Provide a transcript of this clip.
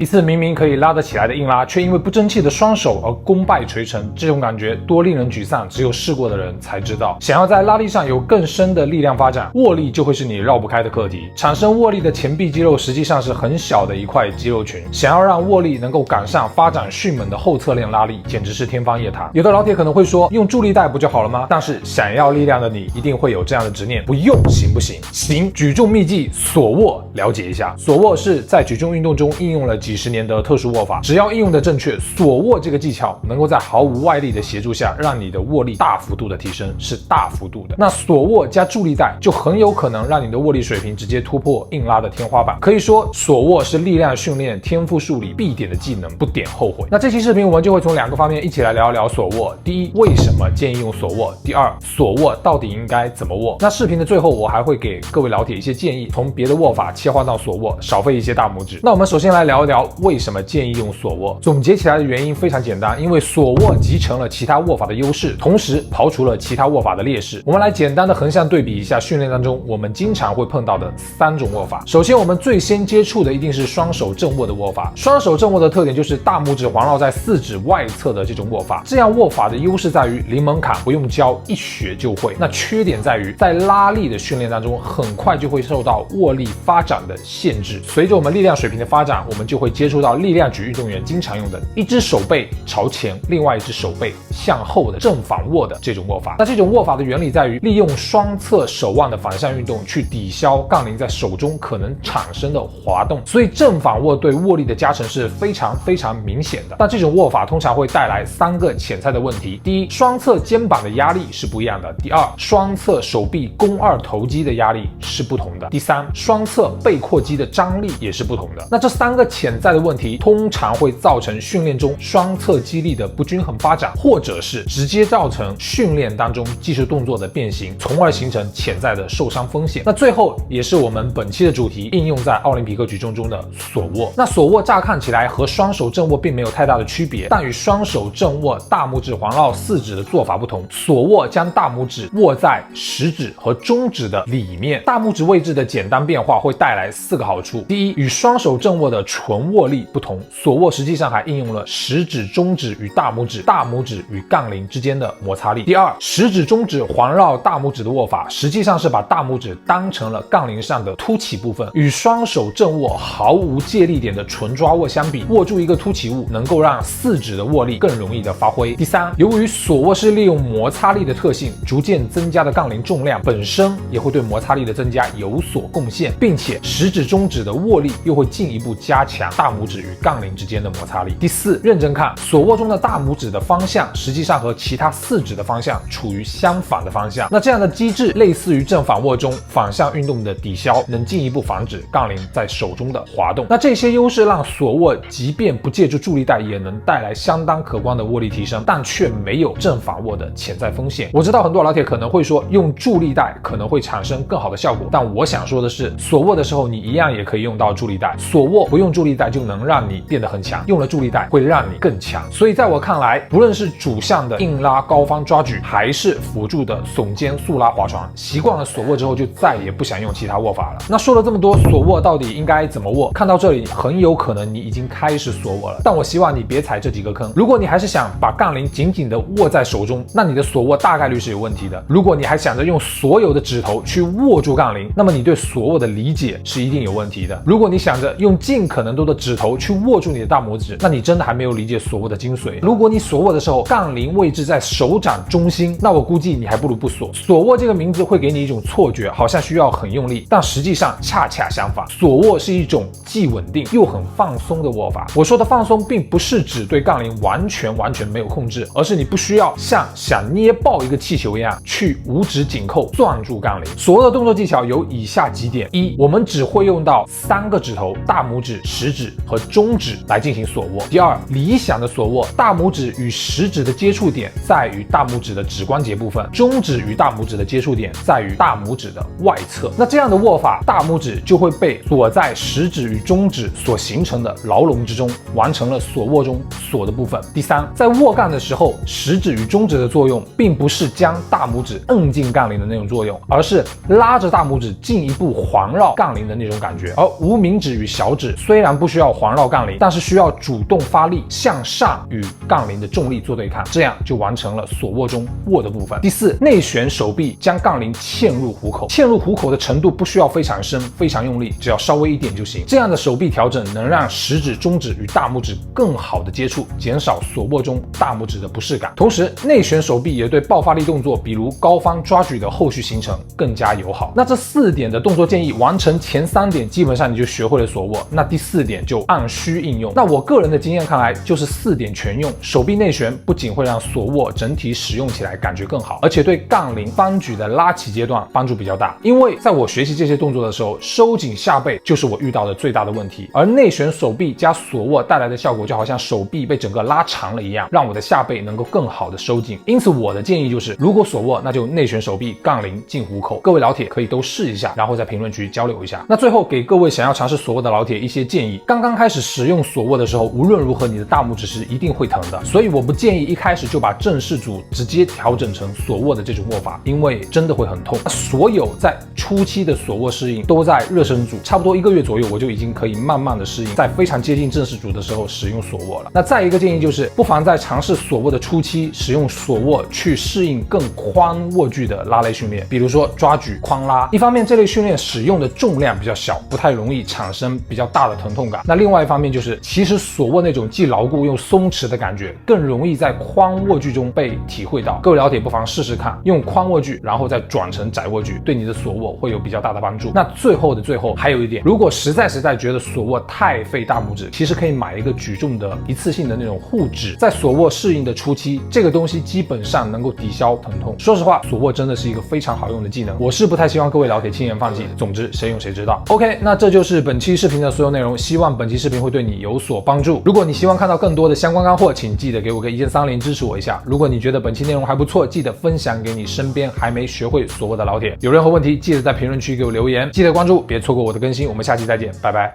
一次明明可以拉得起来的硬拉，却因为不争气的双手而功败垂成，这种感觉多令人沮丧，只有试过的人才知道。想要在拉力上有更深的力量发展，握力就会是你绕不开的课题。产生握力的前臂肌肉实际上是很小的一块肌肉群，想要让握力能够赶上发展迅猛的后侧链拉力，简直是天方夜谭。有的老铁可能会说，用助力带不就好了吗？但是想要力量的你一定会有这样的执念，不用行不行？行！举重秘技锁握，了解一下。锁握是在举重运动中应用了几十年的特殊握法，只要应用的正确，锁握这个技巧能够在毫无外力的协助下，让你的握力大幅度的提升，是大幅度的。那锁握加助力带就很有可能让你的握力水平直接突破硬拉的天花板。可以说，锁握是力量训练天赋数里必点的技能，不点后悔。那这期视频我们就会从2个方面一起来聊一聊锁握。第一，为什么建议用锁握？第二，锁握到底应该怎么握？那视频的最后，我还会给各位老铁一些建议，从别的握法切换到锁握，少费一些大拇指。那我们首先来聊一聊为什么建议用锁握。总结起来的原因非常简单，因为锁握集成了其他握法的优势，同时刨除了其他握法的劣势。我们来简单的横向对比一下训练当中我们经常会碰到的3种握法。首先，我们最先接触的一定是双手正握的握法。双手正握的特点就是大拇指环绕在4指外侧的这种握法。这样握法的优势在于零门槛，不用教，一学就会。那缺点在于在拉力的训练当中，很快就会受到握力发展的限制。随着我们力量水平的发展，我们就会接触到力量举运动员经常用的一只手背朝前，另外一只手背向后的正反握的这种握法。那这种握法的原理在于利用双侧手腕的反向运动去抵消杠铃在手中可能产生的滑动，所以正反握对握力的加成是非常明显的。但这种握法通常会带来3个潜在的问题。第一，双侧肩膀的压力是不一样的。第二，双侧手臂肱二头肌的压力是不同的。第三，双侧背阔肌的张力也是不同的。那这3个潜在的问题通常会造成训练中双侧肌力的不均衡发展，或者是直接造成训练当中技术动作的变形，从而形成潜在的受伤风险。那最后也是我们本期的主题，应用在奥林匹克举重中的锁握。那锁握乍看起来和双手正握并没有太大的区别，但与双手正握大拇指环绕4指的做法不同，锁握将大拇指握在食指和中指的里面。大拇指位置的简单变化会带来4个好处。第一，与双手正握的纯握力不同，锁握实际上还应用了食指、中指与大拇指、大拇指与杠铃之间的摩擦力。第二，食指、中指环绕大拇指的握法实际上是把大拇指当成了杠铃上的凸起部分，与双手正握毫无借力点的纯抓握相比，握住一个凸起物能够让4指的握力更容易的发挥。第三，由于锁握是利用摩擦力的特性，逐渐增加的杠铃重量本身也会对摩擦力的增加有所贡献，并且食指、中指的握力又会进一步加强大拇指与杠铃之间的摩擦力。第四，认真看，锁握中的大拇指的方向实际上和其他4指的方向处于相反的方向。那这样的机制类似于正反握中反向运动的抵消，能进一步防止杠铃在手中的滑动。那这些优势让锁握即便不借助助力带也能带来相当可观的握力提升，但却没有正反握的潜在风险。我知道很多老铁可能会说，用助力带可能会产生更好的效果，但我想说的是，锁握的时候你一样也可以用到助力带，锁握不用助力带就能让你变得很强，用了助力带会让你更强。所以在我看来，不论是主项的硬拉高方抓举，还是辅助的耸肩速拉划船，习惯了锁握之后就再也不想用其他握法了。那说了这么多，锁握到底应该怎么握？看到这里很有可能你已经开始锁握了，但我希望你别踩这几个坑。如果你还是想把杠铃紧紧的握在手中，那你的锁握大概率是有问题的。如果你还想着用所有的指头去握住杠铃，那么你对锁握的理解是一定有问题的。如果你想着用尽可能多的指头去握住你的大拇指，那你真的还没有理解锁握的精髓。如果你锁握的时候杠铃位置在手掌中心，那我估计你还不如不锁。锁握这个名字会给你一种错觉，好像需要很用力，但实际上恰恰相反，锁握是一种既稳定又很放松的握法。我说的放松并不是指对杠铃完全没有控制，而是你不需要像想捏爆一个气球一样去五指紧扣攥住杠铃。锁握的动作技巧有以下几点：一，我们只会用到3个指头，大拇指、食指和中指来进行锁握。第二，理想的锁握，大拇指与食指的接触点在于大拇指的指关节部分，中指与大拇指的接触点在于大拇指的外侧。那这样的握法，大拇指就会被锁在食指与中指所形成的牢笼之中，完成了锁握中锁的部分。第三，在握杠的时候，食指与中指的作用并不是将大拇指摁进杠铃的那种作用，而是拉着大拇指进一步环绕杠铃的那种感觉。而无名指与小指虽然不需要环绕杠铃，但是需要主动发力向上与杠铃的重力做对抗，这样就完成了锁握中握的部分。第四，内旋手臂将杠铃嵌入虎口，嵌入虎口的程度不需要非常深、非常用力，只要稍微一点就行。这样的手臂调整能让食指、中指与大拇指更好的接触，减少锁握中大拇指的不适感。同时，内旋手臂也对爆发力动作，比如高方抓举的后续形成更加友好。那这4点的动作建议完成前3点，基本上你就学会了锁握。那第4点就按需应用。那我个人的经验看来，就是4点全用。手臂内旋不仅会让锁握整体使用起来感觉更好，而且对杠铃方举的拉起阶段帮助比较大。因为在我学习这些动作的时候，收紧下背就是我遇到的最大的问题，而内旋手臂加锁握带来的效果就好像手臂被整个拉长了一样，让我的下背能够更好的收紧。因此我的建议就是，如果锁握，那就内旋手臂，杠铃进虎口。各位老铁可以都试一下，然后在评论区交流一下。那最后给各位想要尝试锁握的老铁一些建议。刚刚开始使用锁握的时候，无论如何你的大拇指是一定会疼的，所以我不建议一开始就把正式组直接调整成锁握的这种握法，因为真的会很痛。所有在初期的锁握适应都在热身组，差不多1个月左右我就已经可以慢慢的适应，在非常接近正式组的时候使用锁握了。那再一个建议就是，不妨在尝试锁握的初期使用锁握去适应更宽握距的拉类训练，比如说抓举、框拉。一方面这类训练使用的重量比较小，不太容易产生比较大的疼痛感。那另外一方面就是，其实锁握那种既牢固又松弛的感觉更容易在宽握距中被体会到。各位老铁不妨试试看，用宽握距然后再转成窄握距，对你的锁握会有比较大的帮助。那最后的最后还有一点，如果实在觉得锁握太费大拇指，其实可以买一个举重的一次性的那种护指，在锁握适应的初期，这个东西基本上能够抵消疼痛。说实话，锁握真的是一个非常好用的技能，我是不太希望各位老铁轻言放弃。总之谁用谁知道。 OK， 那这就是本期视频的所有内容，希望本期视频会对你有所帮助。如果你希望看到更多的相关干货，请记得给我个1键30支持我一下。如果你觉得本期内容还不错，记得分享给你身边还没学会锁握的老铁。有任何问题记得在评论区给我留言，记得关注，别错过我的更新。我们下期再见，拜拜。